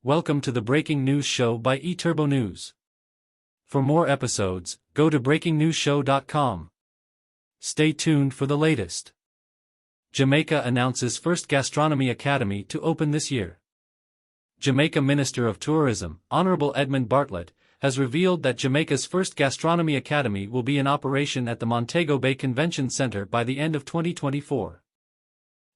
Welcome to the Breaking News Show by eTurbo News. For more episodes, go to breakingnewsshow.com. Stay tuned for the latest. Jamaica announces first Gastronomy Academy to open this year. Jamaica Minister of Tourism, Honorable Edmund Bartlett, has revealed that Jamaica's first Gastronomy Academy will be in operation at the Montego Bay Convention Center by the end of 2024.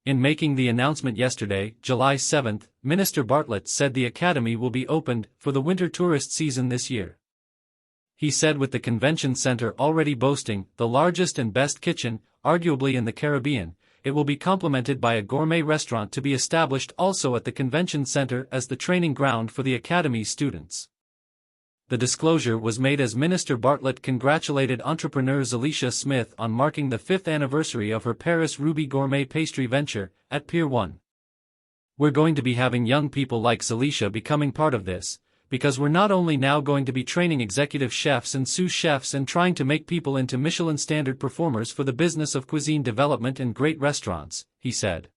In making the announcement yesterday, July 7, Minister Bartlett said the academy will be opened for the winter tourist season this year. He said with the convention center already boasting the largest and best kitchen, arguably in the Caribbean, it will be complemented by a gourmet restaurant to be established also at the convention center as the training ground for the academy's students. The disclosure was made as Minister Bartlett congratulated entrepreneur Zalisha Smith on marking the 5th anniversary of her Paris Ruby gourmet pastry venture at Pier 1. "We're going to be having young people like Zalisha becoming part of this, because we're not only now going to be training executive chefs and sous chefs and trying to make people into Michelin standard performers for the business of cuisine development and great restaurants," he said.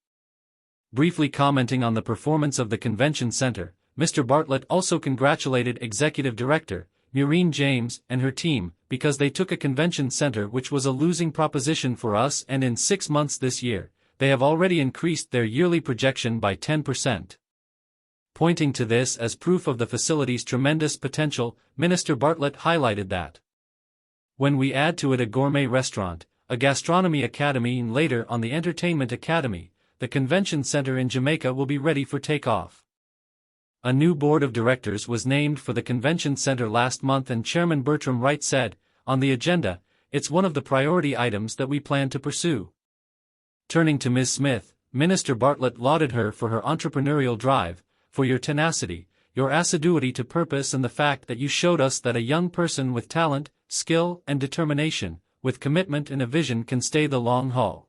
Briefly commenting on the performance of the convention center, Mr. Bartlett also congratulated Executive Director, Maureen James, and her team, because they took a convention center which was a losing proposition for us, and in 6 months this year, they have already increased their yearly projection by 10%. Pointing to this as proof of the facility's tremendous potential, Minister Bartlett highlighted that when we add to it a gourmet restaurant, a gastronomy academy and later on the entertainment academy, the convention center in Jamaica will be ready for takeoff. A new board of directors was named for the convention center last month and Chairman Bertram Wright said, "On the agenda, it's one of the priority items that we plan to pursue." Turning to Ms. Smith, Minister Bartlett lauded her for her entrepreneurial drive, for your tenacity, your assiduity to purpose and the fact that you showed us that a young person with talent, skill, and determination, with commitment and a vision can stay the long haul.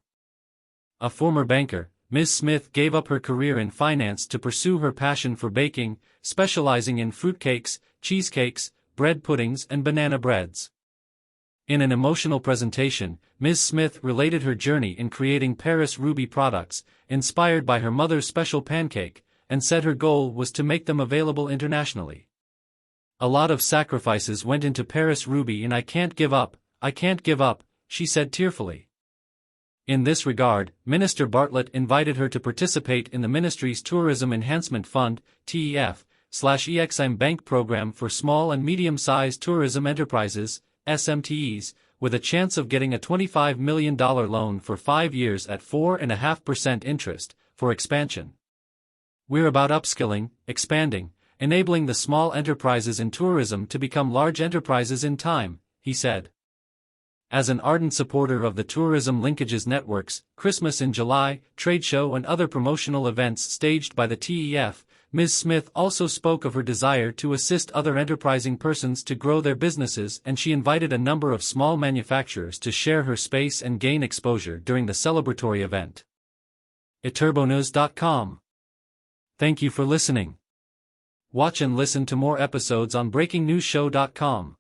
A former banker, Ms. Smith gave up her career in finance to pursue her passion for baking, specializing in fruitcakes, cheesecakes, bread puddings and banana breads. In an emotional presentation, Ms. Smith related her journey in creating Paris Ruby products, inspired by her mother's special pancake, and said her goal was to make them available internationally. "A lot of sacrifices went into Paris Ruby and I can't give up, she said tearfully. In this regard, Minister Bartlett invited her to participate in the ministry's Tourism Enhancement Fund, TEF/EXIM Bank program for small and medium-sized tourism enterprises, SMTEs, with a chance of getting a $25 million loan for 5 years at 4.5% interest, for expansion. "We're about upskilling, expanding, enabling the small enterprises in tourism to become large enterprises in time," he said. As an ardent supporter of the Tourism Linkages Network's Christmas in July trade show and other promotional events staged by the TEF, Ms. Smith also spoke of her desire to assist other enterprising persons to grow their businesses, and she invited a number of small manufacturers to share her space and gain exposure during the celebratory event. eTurboNews.com. Thank you for listening. Watch and listen to more episodes on breakingnewsshow.com.